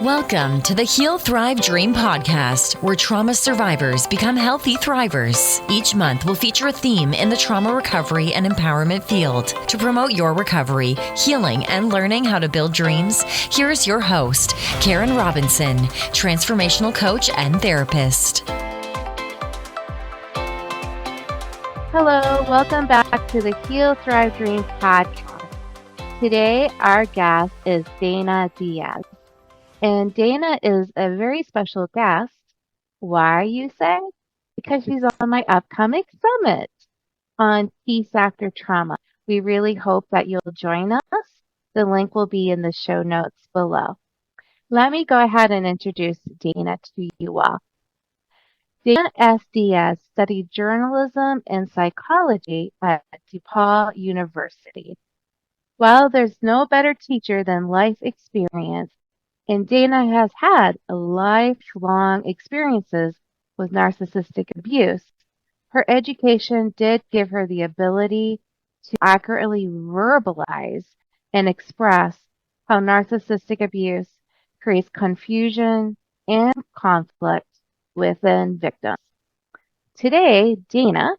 Welcome to the Heal, Thrive, Dream podcast, where trauma survivors become healthy thrivers. Each month, we'll feature a theme in the trauma recovery and empowerment field. To promote your recovery, healing, and learning how to build dreams, here's your host, Karen Robinson, transformational coach and therapist. Hello, welcome back to the Heal, Thrive, Dream podcast. Today, our guest is Dana Diaz. And Dana is a very special guest. Why, you say? Because she's on my upcoming summit on peace after trauma. We really hope that you'll join us. The link will be in the show notes below. Let me go ahead and introduce Dana to you all. Dana S. Diaz studied journalism and psychology at DePaul University. While there's no better teacher than life experience, and Dana has had lifelong experiences with narcissistic abuse, her education did give her the ability to accurately verbalize and express how narcissistic abuse creates confusion and conflict within victims. Today, Dana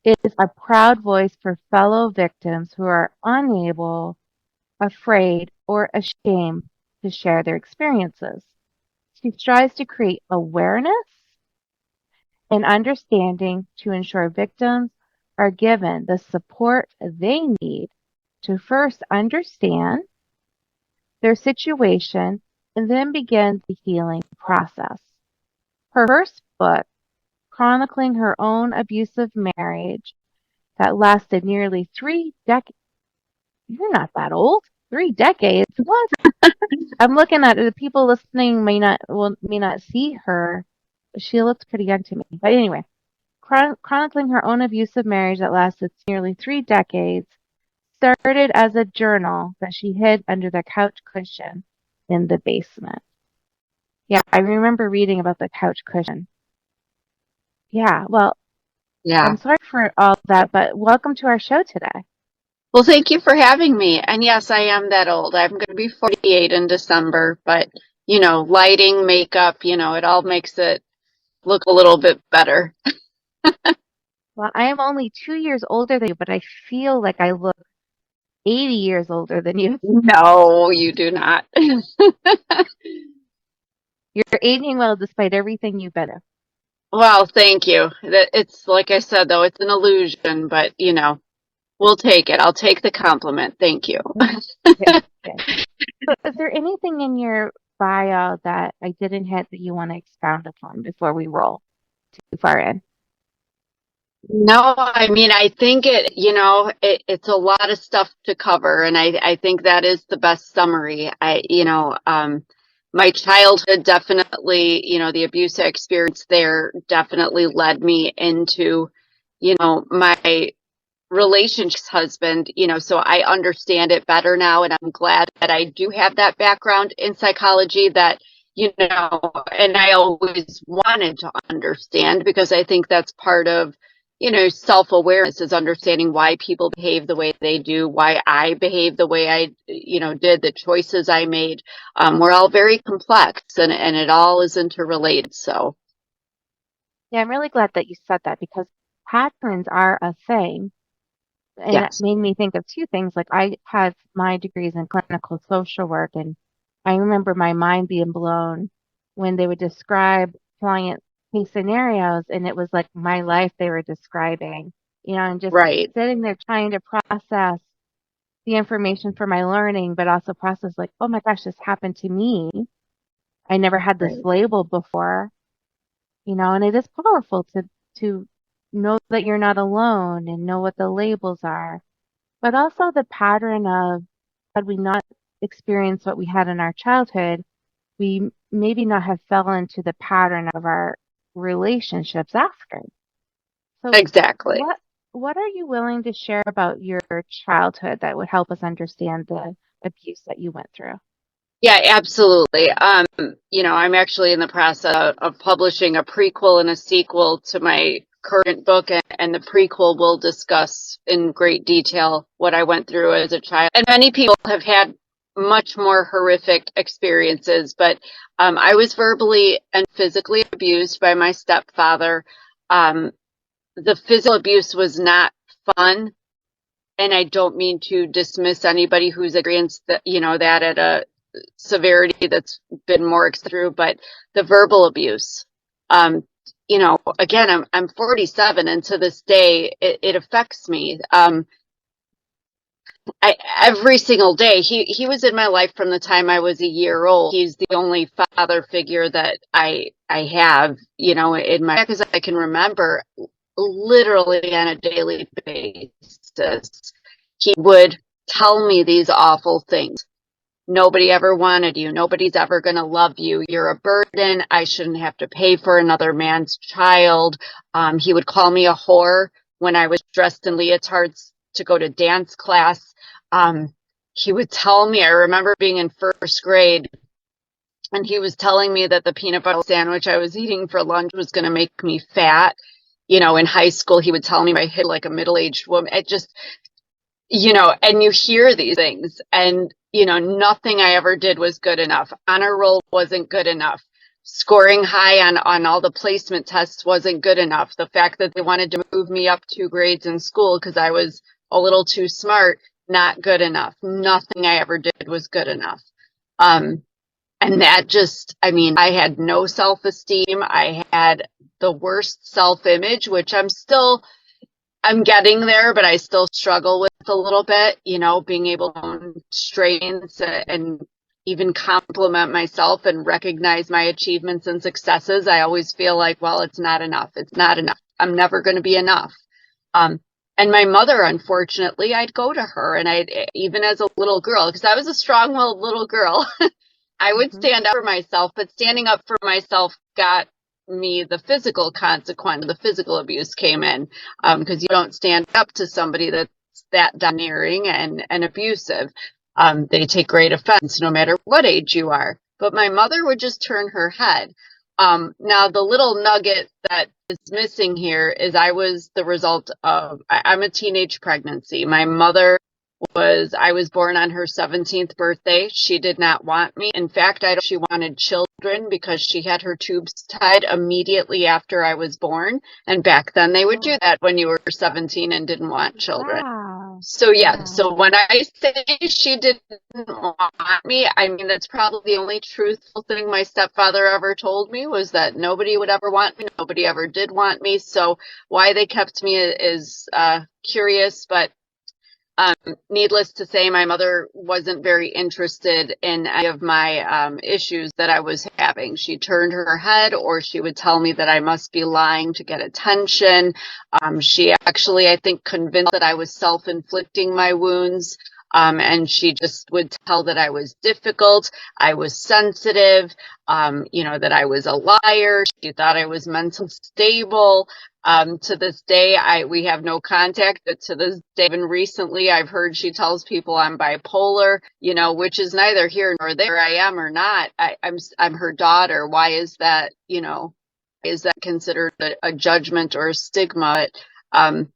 is a proud voice for fellow victims who are unable, afraid, or ashamed to share their experiences. She strives to create awareness and understanding to ensure victims are given the support they need to first understand their situation and then begin the healing process. Her first book, chronicling her own abusive marriage that lasted nearly 3 decades. You're not that old. 3 decades. What? I'm looking at it. The people listening may not see her. She looks pretty young to me. But anyway, chronicling her own abusive marriage that lasted nearly 3 decades started as a journal that she hid under the couch cushion in the basement. Yeah, I remember reading about the couch cushion. Yeah, well, I'm sorry for all that, but welcome to our show today. Well, thank you for having me. And yes, I am that old. I'm going to be 48 in December, but, lighting, makeup, it all makes it look a little bit better. Well, I am only 2 years older than you, but I feel like I look 80 years older than you. No, you do not. You're aging well despite everything you've been through. Well, thank you. It's like I said, though, it's an illusion, but, we'll take it. I'll take the compliment. Thank you. Okay. So is there anything in your bio that I didn't hit that you want to expound upon before we roll too far in? No, I mean, I think it's a lot of stuff to cover, and I think that is the best summary. My childhood definitely, the abuse I experienced there definitely led me into, my relationship husband, so I understand it better now, and I'm glad that I do have that background in psychology that, and I always wanted to understand, because I think that's part of, self-awareness, is understanding why people behave the way they do, why I behave the way I, did, the choices I made. We're all very complex, and it all is interrelated. So. Yeah, I'm really glad that you said that, because patterns are a thing. And Yes. It made me think of two things. Like, I had my degrees in clinical social work, and I remember my mind being blown when they would describe client case scenarios, and it was like my life they were describing, and just sitting there trying to process the information for my learning, but also process like, oh my gosh, this happened to me. I never had this label before, and it is powerful to know that you're not alone and know what the labels are, but also the pattern of, had we not experienced what we had in our childhood, we maybe not have fell into the pattern of our relationships after. So exactly. What are you willing to share about your childhood that would help us understand the abuse that you went through? Yeah, absolutely. I'm actually in the process of publishing a prequel and a sequel to my current book, and the prequel will discuss in great detail what I went through as a child. And many people have had much more horrific experiences, but I was verbally and physically abused by my stepfather. The physical abuse was not fun, and I don't mean to dismiss anybody who's experienced that, that at a severity that's been more through, but the verbal abuse, again, I'm 47, and to this day, it affects me. Every single day, he was in my life from the time I was a year old. He's the only father figure that I have, in my, because I can remember literally on a daily basis. He would tell me these awful things. Nobody ever wanted you. Nobody's ever going to love you. You're a burden. I shouldn't have to pay for another man's child. He would call me a whore when I was dressed in leotards to go to dance class. He would tell me, I remember being in first grade, and he was telling me that the peanut butter sandwich I was eating for lunch was going to make me fat. In high school, he would tell me I hit like a middle-aged woman. It just, and you hear these things, and, nothing I ever did was good enough. Honor roll wasn't good enough. Scoring high on all the placement tests wasn't good enough. The fact that they wanted to move me up 2 grades in school because I was a little too smart, not good enough. Nothing I ever did was good enough. And that just, I had no self-esteem. I had the worst self-image, which I'm getting there, but I still struggle with a little bit, being able to strains and even compliment myself and recognize my achievements and successes. I always feel like, well, it's not enough. It's not enough. I'm never going to be enough. And my mother, unfortunately, I'd go to her, and even as a little girl, because I was a strong-willed little girl, I would stand up for myself, but standing up for myself got me the physical consequence. The physical abuse came in, because you don't stand up to somebody that's that domineering and abusive. They take great offense no matter what age you are. But my mother would just turn her head. Now, the little nugget that is missing here is I was the result of, I'm a teenage pregnancy. My mother I was born on her 17th birthday. She did not want me. In fact, she wanted children because she had her tubes tied immediately after I was born. And back then they would do that when you were 17 and didn't want children. Wow. So yeah, wow. So when I say she didn't want me, that's probably the only truthful thing my stepfather ever told me, was that nobody would ever want me. Nobody ever did want me. So why they kept me is curious, but needless to say, my mother wasn't very interested in any of my issues that I was having. She turned her head, or she would tell me that I must be lying to get attention. She actually, I think, convinced that I was self-inflicting my wounds. And she just would tell that I was difficult, I was sensitive, that I was a liar. She thought I was mentally stable. To this day, we have no contact, but to this day, even recently, I've heard she tells people I'm bipolar, which is neither here nor there. I am or not. I'm her daughter. Why is that, is that considered a judgment or a stigma? But,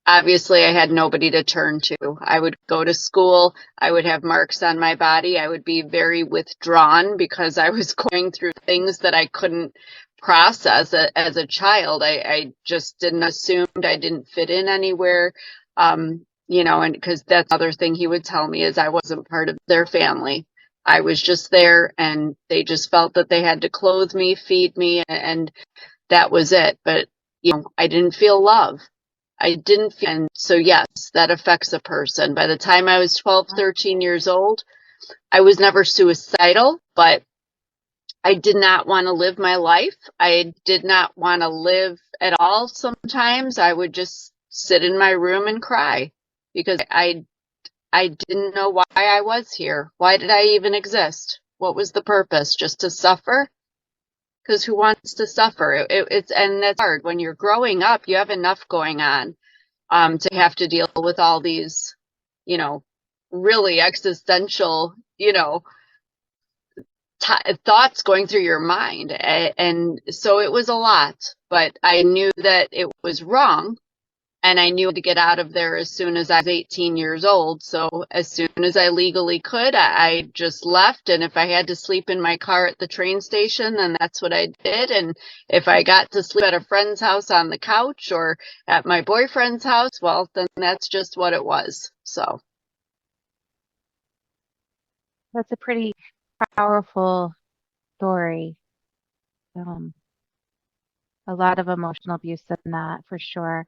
obviously, I had nobody to turn to. I would go to school. I would have marks on my body. I would be very withdrawn because I was going through things that I couldn't process as a child. I just didn't assume I didn't fit in anywhere. And because that's another thing he would tell me is I wasn't part of their family. I was just there, and they just felt that they had to clothe me, feed me, and that was it. But, I didn't feel love. I didn't feel, and so yes, that affects a person. By the time I was 12, 13 years old, I was never suicidal, but I did not want to live my life. I did not want to live at all. Sometimes I would just sit in my room and cry because I didn't know why I was here. Why did I even exist? What was the purpose? Just to suffer? Because who wants to suffer? And that's hard. When you're growing up, you have enough going on to have to deal with all these, really existential, thoughts going through your mind. And so it was a lot, but I knew that it was wrong. and I knew to get out of there as soon as I was 18 years old. So as soon as I legally could, I just left. And if I had to sleep in my car at the train station, then that's what I did. And if I got to sleep at a friend's house on the couch or at my boyfriend's house, well, then that's just what it was. So That's a pretty powerful story. Um, a lot of emotional abuse in that for sure.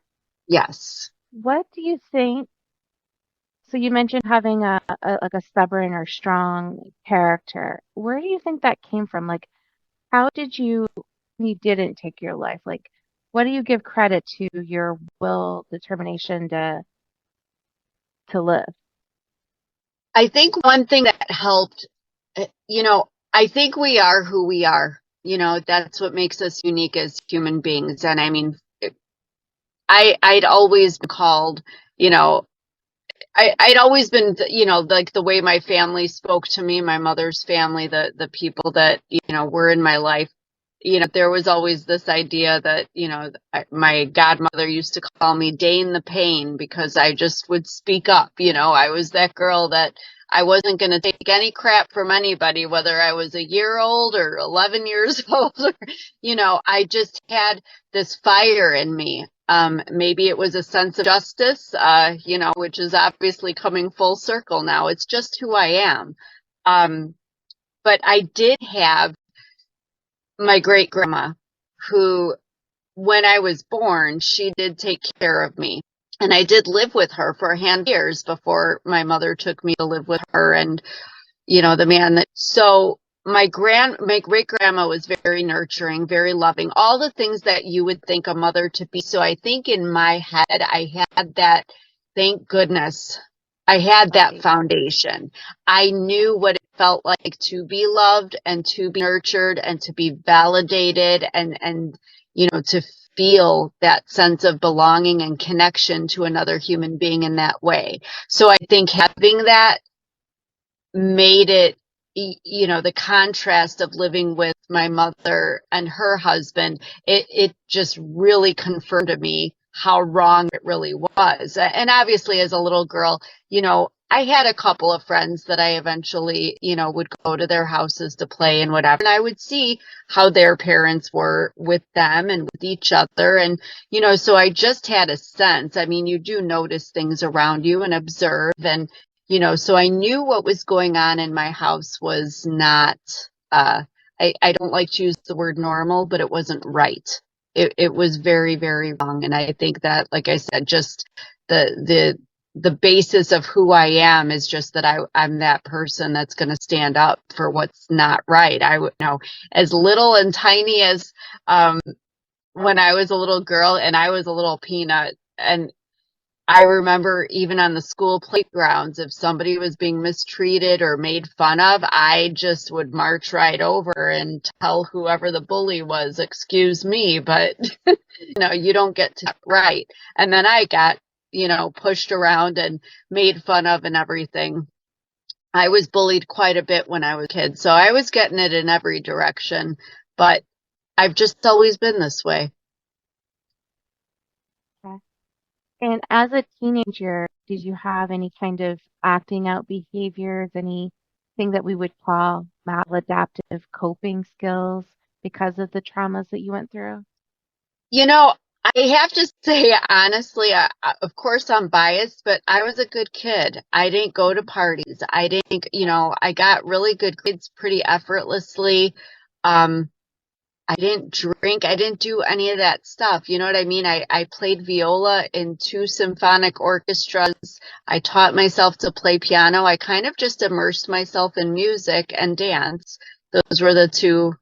yes. What do you think? So you mentioned having a stubborn or strong character. Where do you think that came from? Like, how did you didn't take your life? Like, what do you give credit to your will, determination to live? I think one thing that helped, I think we are who we are. That's what makes us unique as human beings. And I mean, I'd always been called, you know, I'd always been, like the way my family spoke to me, my mother's family, the people that, were in my life, there was always this idea that, my godmother used to call me Dane the Pain because I just would speak up. I was that girl that I wasn't going to take any crap from anybody, whether I was a year old or 11 years old, or, I just had this fire in me. Maybe it was a sense of justice, which is obviously coming full circle now. It's just who I am. But I did have my great grandma who, when I was born, she did take care of me. And I did live with her for a hand years before my mother took me to live with her. And the man so my great grandma was very nurturing, very loving, all the things that you would think a mother to be. So I think in my head, I had that, thank goodness, I had that foundation. I knew what it felt like to be loved and to be nurtured and to be validated and, to feel that sense of belonging and connection to another human being in that way. So I think having that made it, the contrast of living with my mother and her husband, it just really confirmed to me how wrong it really was. And obviously as a little girl, I had a couple of friends that I eventually, would go to their houses to play and whatever. And I would see how their parents were with them and with each other. And, so I just had a sense. I mean, you do notice things around you and observe. And, so I knew what was going on in my house was not, I don't like to use the word normal, but it wasn't right. It was very, very wrong. And I think that, like I said, just the basis of who I am is just that I'm that person that's going to stand up for what's not right. I would as little and tiny as, when I was a little girl and I was a little peanut, and I remember even on the school playgrounds, if somebody was being mistreated or made fun of, I just would march right over and tell whoever the bully was, excuse me, but you don't get to right. And then I got, pushed around and made fun of and everything. I was bullied quite a bit when I was a kid, so I was getting it in every direction, but I've just always been this way. Okay. And as a teenager, did you have any kind of acting out behaviors, anything that we would call maladaptive coping skills because of the traumas that you went through? I have to say, honestly, of course I'm biased, but I was a good kid. I didn't go to parties. I didn't, I got really good grades pretty effortlessly. I didn't drink. I didn't do any of that stuff. You know what I mean? I played viola in 2 symphonic orchestras. I taught myself to play piano. I kind of just immersed myself in music and dance. Those were the 2,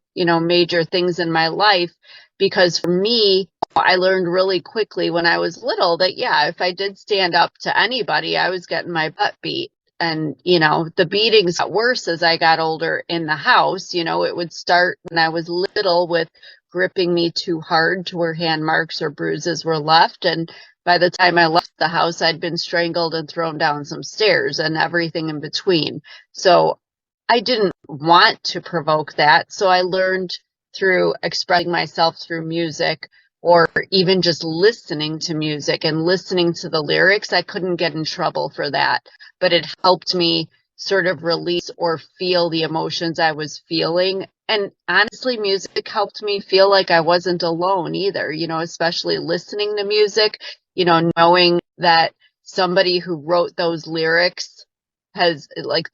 major things in my life, because for me, I learned really quickly when I was little that, yeah, if I did stand up to anybody, I was getting my butt beat. And, the beatings got worse as I got older in the house. It would start when I was little with gripping me too hard to where hand marks or bruises were left. And by the time I left the house, I'd been strangled and thrown down some stairs and everything in between. So I didn't want to provoke that. So I learned through expressing myself through music or even just listening to music and listening to the lyrics. I couldn't get in trouble for that, but it helped me sort of release or feel the emotions I was feeling. And honestly, music helped me feel like I wasn't alone either, especially listening to music, knowing that somebody who wrote those lyrics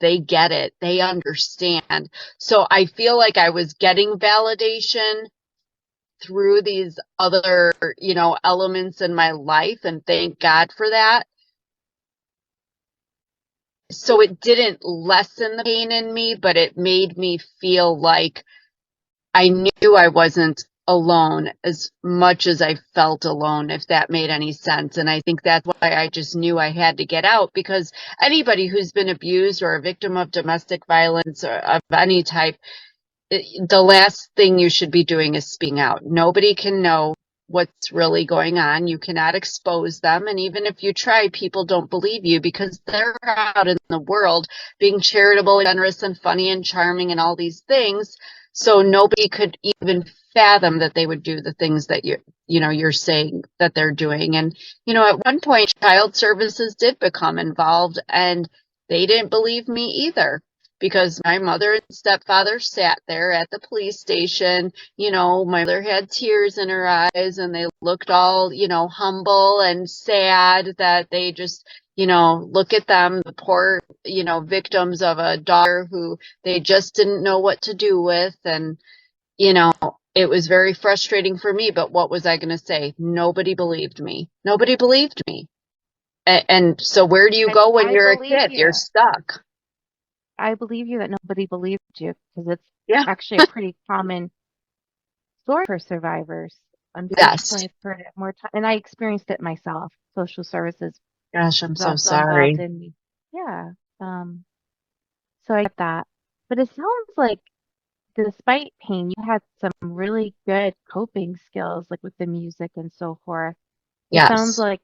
they get it, they understand. So I feel like I was getting validation through these other, elements in my life, and thank God for that. So it didn't lessen the pain in me, but it made me feel like I knew I wasn't alone as much as I felt alone, if that made any sense. And I think that's why I just knew I had to get out, because anybody who's been abused or a victim of domestic violence or of any type, the last thing you should be doing is speaking out. Nobody can know what's really going on. You cannot expose them. And even if you try, people don't believe you because they're out in the world being charitable and generous and funny and charming and all these things. So nobody could even fathom that they would do the things that you're saying that they're doing. And, at one point, child services did become involved, and they didn't believe me either, because my mother and stepfather sat there at the police station. My mother had tears in her eyes, and they looked all, humble and sad that they just, look at them, the poor, victims of a daughter who they just didn't know what to do with. And, it was very frustrating for me, but what was I going to say? Nobody believed me. Nobody believed me. And so where do you go when you're a kid? You're stuck. I believe you that nobody believed you, because it's Yeah. actually a pretty common story for survivors. Yes. Unfortunately, I've heard it more time, and I experienced it myself. Social services Gosh, I'm was so also sorry. involved in me. Yeah. So I get that. But it sounds like, despite pain, you had some really good coping skills, like with the music and so forth. It sounds Yes. like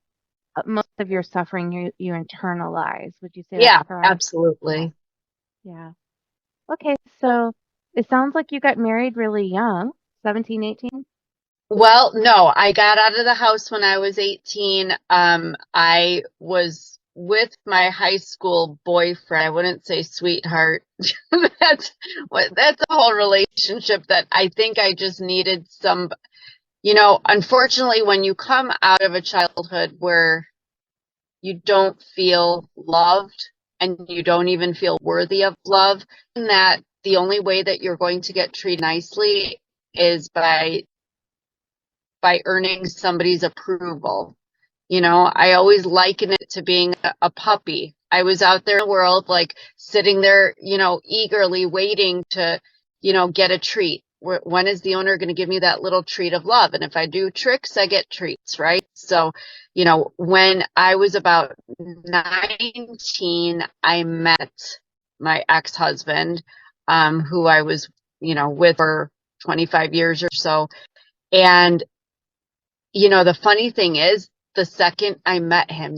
most of your suffering you internalize. Would you say Yeah, that's correct? absolutely. Yeah. Okay, so it sounds like you got married really young, 17, 18? Well, no, I got out of the house when I was 18. I was with my high school boyfriend. I wouldn't say sweetheart. That's a whole relationship that I think I just needed some, unfortunately, when you come out of a childhood where you don't feel loved and you don't even feel worthy of love, and that the only way that you're going to get treated nicely is by earning somebody's approval. I always liken it to being a puppy. I was out there in the world, like sitting there, eagerly waiting to, get a treat. When is the owner going to give me that little treat of love? And if I do tricks, I get treats, right? So, when I was about 19, I met my ex-husband, who I was, with for 25 years or so. And the funny thing is, the second I met him,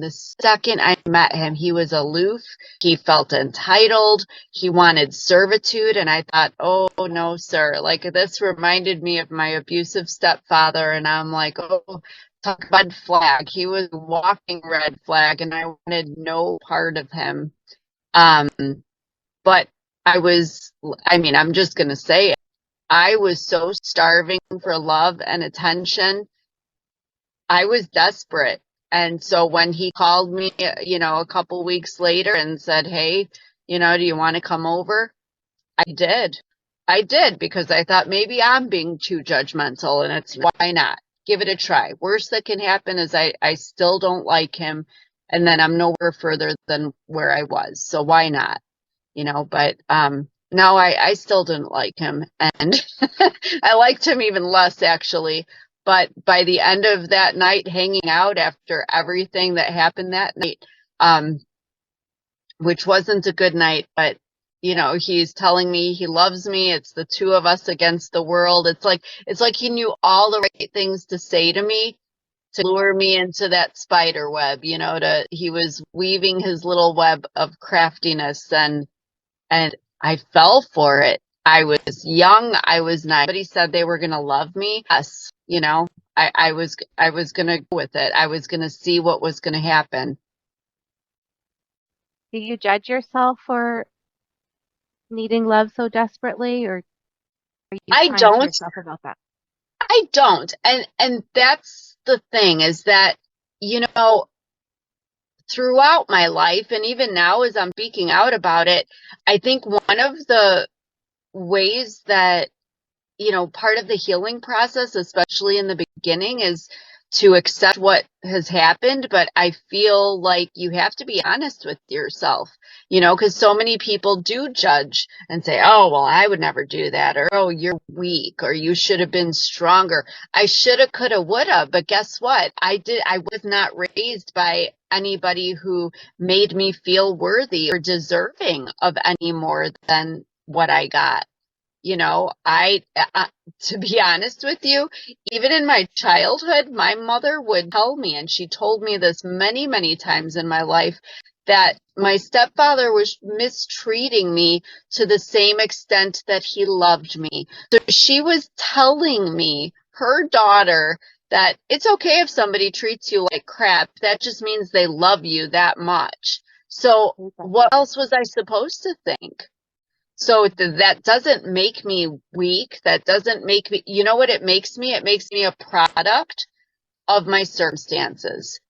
he was aloof. He felt entitled. He wanted servitude. And I thought, oh, no, sir. Like, this reminded me of my abusive stepfather. And I'm like, oh, talk about red flag. He was a walking red flag, and I wanted no part of him. But I'm just going to say it. I was so starving for love and attention. I was desperate. And so when he called me, a couple weeks later and said, hey, do you want to come over? I did. I did, because I thought maybe I'm being too judgmental, and it's, why not? Give it a try. Worst that can happen is I still don't like him, and then I'm nowhere further than where I was. So why not? But no, I still didn't like him, and I liked him even less, actually. But by the end of that night, hanging out after everything that happened that night, which wasn't a good night, but he's telling me he loves me. It's the two of us against the world. It's like he knew all the right things to say to me to lure me into that spider web. He was weaving his little web of craftiness, and I fell for it. I was young. I was naive. Somebody said they were going to love me. Yes, I was going to go with it. I was going to see what was going to happen. Do you judge yourself for needing love so desperately, or are you I kind to don't. yourself about that? I don't. And that's the thing, is that, you know, throughout my life, and even now as I'm speaking out about it, I think one of the ways that, you know, part of the healing process, especially in the beginning, is to accept what has happened. But I feel like you have to be honest with yourself, you know, because so many people do judge and say, oh, well, I would never do that, or, oh, you're weak, or you should have been stronger. I shoulda, coulda, woulda. But guess what? I was not raised by anybody who made me feel worthy or deserving of any more than what I got. You know, to be honest with you, even in my childhood, my mother would tell me, and she told me this many, many times in my life, that my stepfather was mistreating me to the same extent that he loved me. So she was telling me, her daughter, that it's okay if somebody treats you like crap. That just means they love you that much. So what else was I supposed to think? So that doesn't make me weak. That doesn't make me, you know what it makes me? It makes me a product of my circumstances.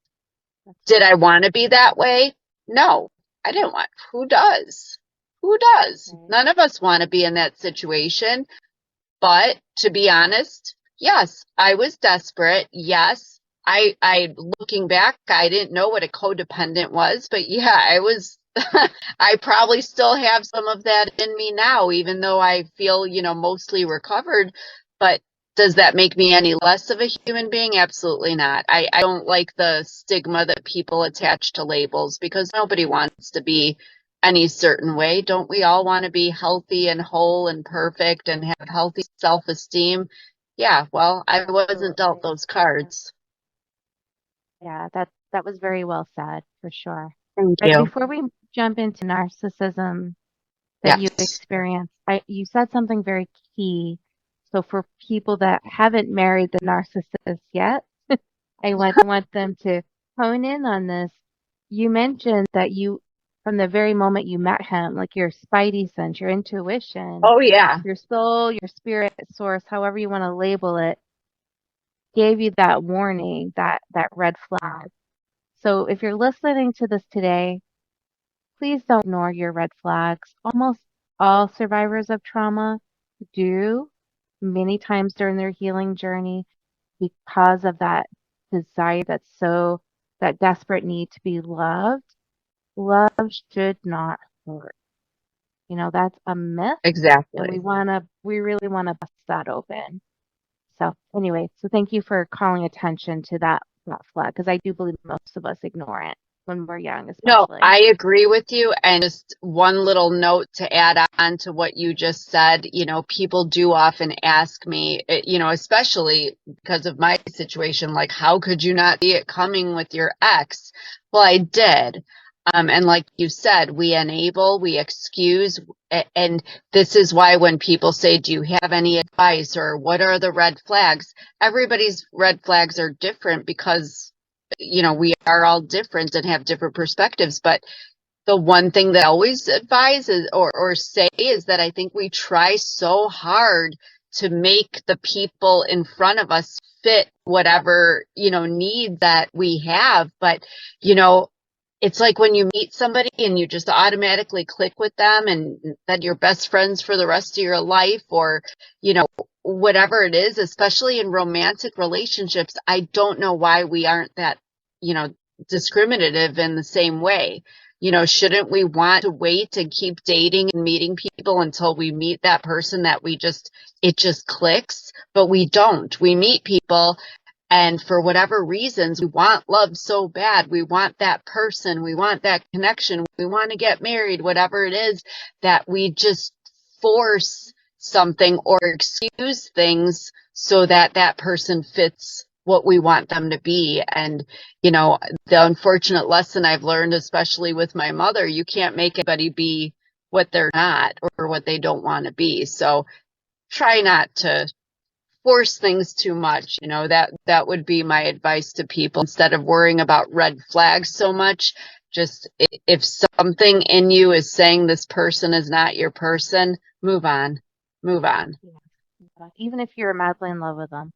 Did I want to be that way? No, I didn't want. Who does? Who does? Right. None of us want to be in that situation. But to be honest, yes, I was desperate. Yes, I looking back, I didn't know what a codependent was, but yeah, I was, I probably still have some of that in me now, even though I feel, you know, mostly recovered. But does that make me any less of a human being? Absolutely not. I don't like the stigma that people attach to labels, because nobody wants to be any certain way. Don't we all want to be healthy and whole and perfect and have healthy self-esteem? Yeah, well, I wasn't dealt Absolutely. those cards. Yeah, that was very well said, for sure. Thank But you. before we jump into narcissism that you Yes. experienced, you said something very key. So for people that haven't married the narcissist yet, I want them to hone in on this. You mentioned that you, from the very moment you met him, like your spidey sense, your intuition, Oh, yeah. your soul, your spirit source, however you want to label it, gave you that warning, that red flag. So if you're listening to this today, please don't ignore your red flags. Almost all survivors of trauma do many times during their healing journey, because of that desire, that desperate need to be loved. Love should not hurt. You know, that's a myth, and Exactly. we really wanna bust that open. So anyway, so thank you for calling attention to that flag, because I do believe most of us ignore it when we're young, No, especially. I agree with you. And just one little note to add on to what you just said, you know, people do often ask me, you know, especially because of my situation, like, how could you not see it coming with your ex? Well, I did. And like you said, we enable, we excuse. And this is why when people say, do you have any advice, or what are the red flags? Everybody's red flags are different, because you know, we are all different and have different perspectives. But the one thing that I always advise is, or say, is that I think we try so hard to make the people in front of us fit whatever, you know, need that we have. But, you know, it's like when you meet somebody and you just automatically click with them, and that you're best friends for the rest of your life, or, you know, whatever it is, especially in romantic relationships. I don't know why we aren't that, you know, discriminative in the same way. You know, shouldn't we want to wait and keep dating and meeting people until we meet that person that it just clicks? But we don't. We meet people, and for whatever reasons, we want love so bad. We want that person. We want that connection. We want to get married, whatever it is, that we just force something or excuse things so that that person fits what we want them to be. And, you know, the unfortunate lesson I've learned, especially with my mother, you can't make anybody be what they're not or what they don't want to be. So try not to force things too much. That would be my advice to people. Instead of worrying about red flags so much, just if something in you is saying this person is not your person, move on. Move on. Yeah. Even if you're madly in love with them,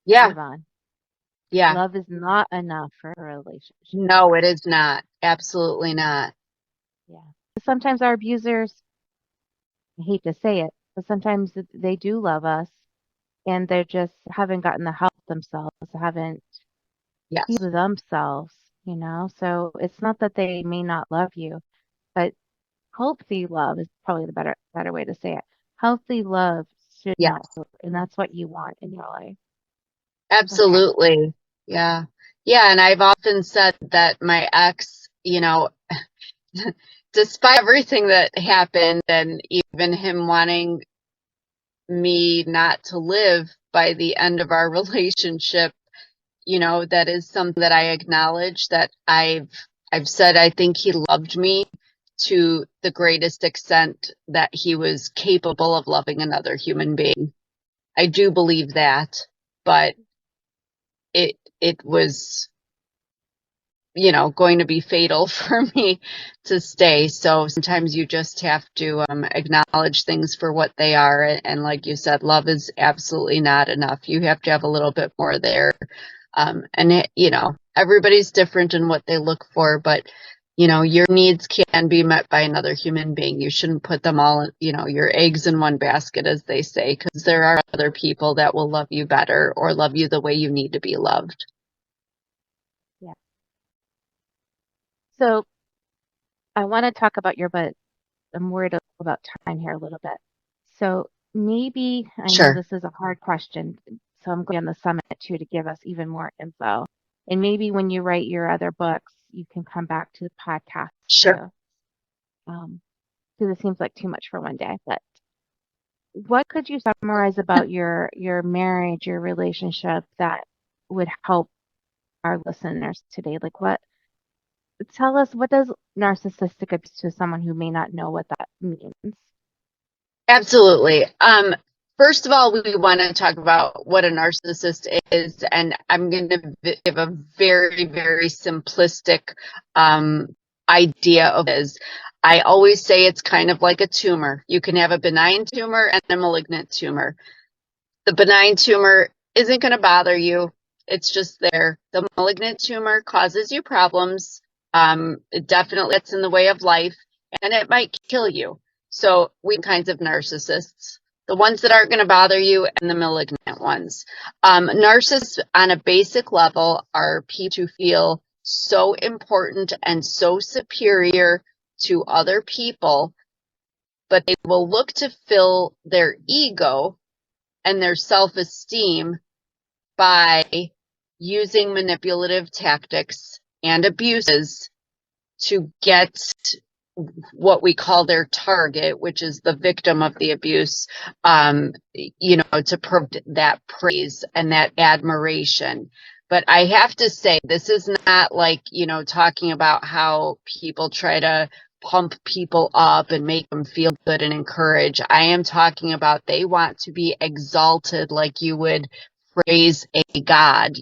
Yeah. move on. Yeah. Love is not enough for a relationship. No, it is not. Absolutely not. Yeah. Sometimes our abusers, I hate to say it, but sometimes they do love us and they just haven't gotten the help themselves, haven't Yes. healed themselves, So it's not that they may not love you, but healthy love is probably the better way to say it. Healthy love should not Yes. hurt, and that's what you want in your life. Okay. Absolutely. Yeah. Yeah. And I've often said that my ex, despite everything that happened and even him wanting me not to live by the end of our relationship, that is something that I acknowledge, that I've said I think he loved me to the greatest extent that he was capable of loving another human being. I do believe that, but it was, going to be fatal for me to stay. So sometimes you just have to acknowledge things for what they are. And like you said, love is absolutely not enough. You have to have a little bit more there. Everybody's different in what they look for, but your needs can be met by another human being. You shouldn't put them all, your eggs in one basket, as they say, because there are other people that will love you better or love you the way you need to be loved. Yeah. So I want to talk about but I'm worried about time here a little bit. So maybe, I know Sure. this is a hard question, so I'm going on the summit too to give us even more info. And maybe when you write your other books, you can come back to the podcast Sure. too. Because it seems like too much for one day. But what could you summarize about your marriage, your relationship that would help our listeners today? Tell us, what does narcissistic abuse to someone who may not know what that means? Absolutely. First of all, we want to talk about what a narcissist is, and I'm going to give a very, very simplistic idea of it. Is I always say it's kind of like a tumor. You can have a benign tumor and a malignant tumor. The benign tumor isn't going to bother you. It's just there. The malignant tumor causes you problems. It definitely gets in the way of life, and it might kill you. So we have kinds of narcissists, the ones that aren't going to bother you and the malignant ones. Narcissists on a basic level are people who feel so important and so superior to other people, but they will look to fill their ego and their self-esteem by using manipulative tactics and abuses to get what we call their target, which is the victim of the abuse, to provide that praise and that admiration. But I have to say, this is not like, talking about how people try to pump people up and make them feel good and encourage. I am talking about they want to be exalted like you would praise a god.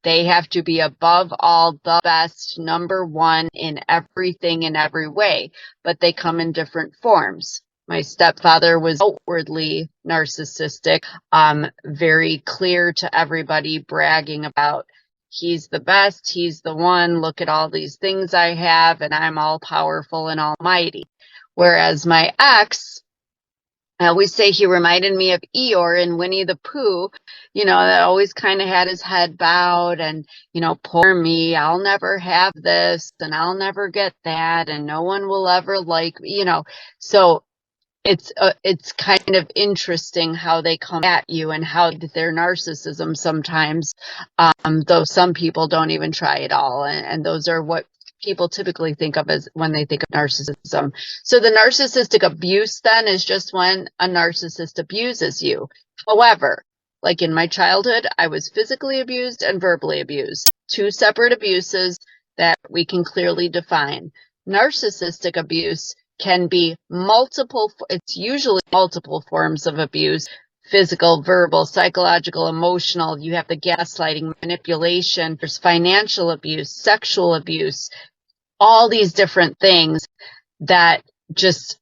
They have to be above all, the best, number one in everything, in every way, but they come in different forms. My stepfather was outwardly narcissistic, very clear to everybody, bragging about he's the best, he's the one, look at all these things I have, and I'm all powerful and almighty. Whereas my ex, I always say he reminded me of Eeyore in Winnie the Pooh, that always kind of had his head bowed and, poor me, I'll never have this and I'll never get that and no one will ever like me, So it's kind of interesting how they come at you and how their narcissism sometimes, though some people don't even try at all. And those are what people typically think of as when they think of narcissism. So the narcissistic abuse then is just when a narcissist abuses you. However, like in my childhood, I was physically abused and verbally abused, two separate abuses that we can clearly define. Narcissistic abuse can be it's usually multiple forms of abuse: physical, verbal, psychological, emotional. You have the gaslighting, manipulation. There's financial abuse, sexual abuse, all these different things that just,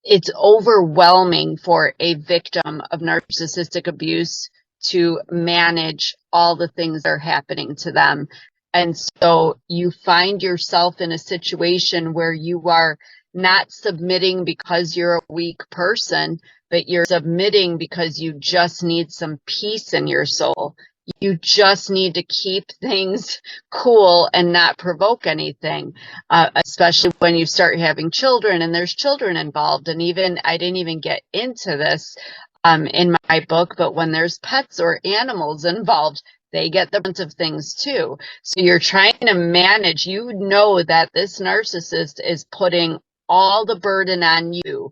it's overwhelming for a victim of narcissistic abuse to manage all the things that are happening to them. And so you find yourself in a situation where you are not submitting because you're a weak person, but you're submitting because you just need some peace in your soul. You just need to keep things cool and not provoke anything, especially when you start having children and there's children involved. And even, I didn't even get into this in my book, but when there's pets or animals involved, they get the brunt of things too. So you're trying to manage, you know that this narcissist is putting all the burden on you.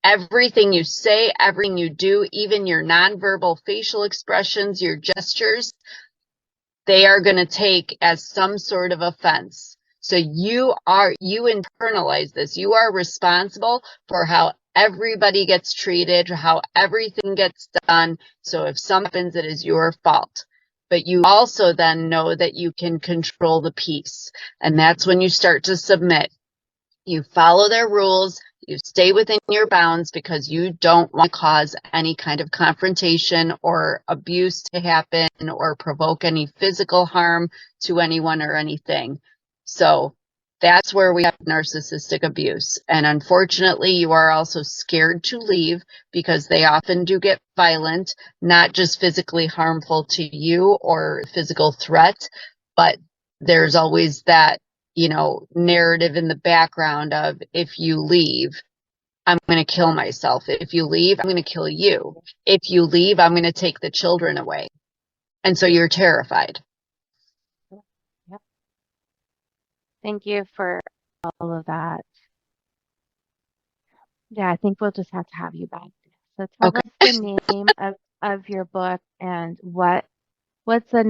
Everything you say, everything you do, even your nonverbal facial expressions, your gestures, they are going to take as some sort of offense. So you internalize this. You are responsible for how everybody gets treated, how everything gets done. So if something happens, it is your fault. But you also then know that you can control the peace. And that's when you start to submit. You follow their rules. You stay within your bounds because you don't want to cause any kind of confrontation or abuse to happen or provoke any physical harm to anyone or anything. So that's where we have narcissistic abuse. And unfortunately, you are also scared to leave because they often do get violent, not just physically harmful to you or physical threat, but there's always that, narrative in the background of, if you leave, I'm going to kill myself. If you leave, I'm going to kill you. If you leave, I'm going to take the children away. And so you're terrified. Yep. Thank you for all of that. Yeah, I think we'll just have to have you back. So tell Okay. us the name of your book and what's I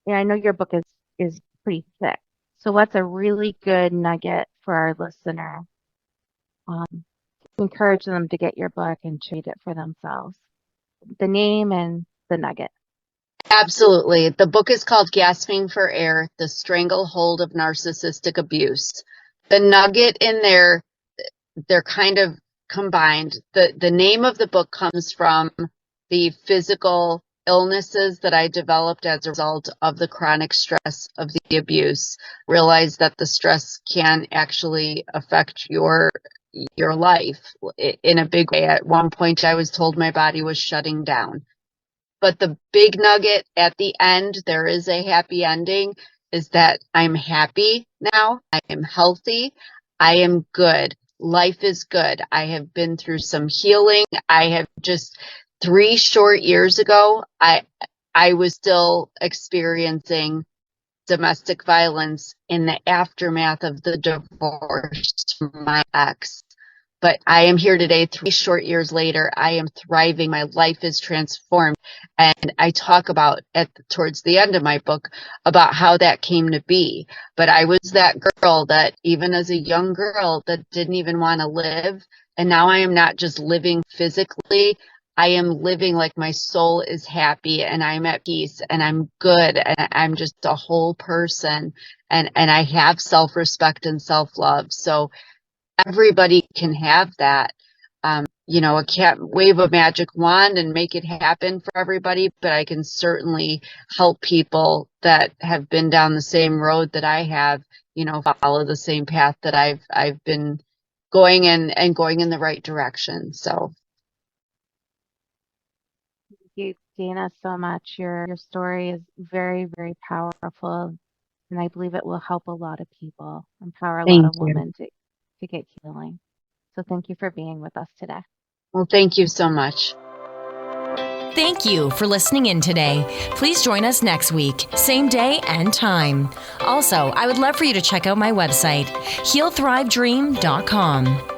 know your book is pretty thick. So what's a really good nugget for our listener? Encourage them to get your book and read it for themselves. The name and the nugget. Absolutely. The book is called Gasping for Air, The Stranglehold of Narcissistic Abuse. The nugget in there, they're kind of combined. The name of the book comes from the physical illnesses that I developed as a result of the chronic stress of the abuse. Realize that the stress can actually affect your life in a big way. At one point, I was told my body was shutting down. But the big nugget at the end, there is a happy ending, is that I'm happy now. I am healthy. I am good. Life is good. I have been through some healing. I have just 3 short years ago, I was still experiencing domestic violence in the aftermath of the divorce from my ex. But I am here today, 3 short years later. I am thriving. My life is transformed. And I talk about towards the end of my book about how that came to be. But I was that girl that even as a young girl that didn't even want to live. And now I am not just living physically. I am living like my soul is happy and I'm at peace and I'm good and I'm just a whole person and I have self-respect and self-love. So everybody can have that. I can't wave a magic wand and make it happen for everybody, but I can certainly help people that have been down the same road that I have, follow the same path that I've been going and going in the right direction. So thank you, Dana, so much. Your story is very, very powerful, and I believe it will help a lot of people, empower a lot of women to get healing. So thank you for being with us today. Well, thank you so much. Thank you for listening in today. Please join us next week, same day and time. Also, I would love for you to check out my website, HealThriveDream.com.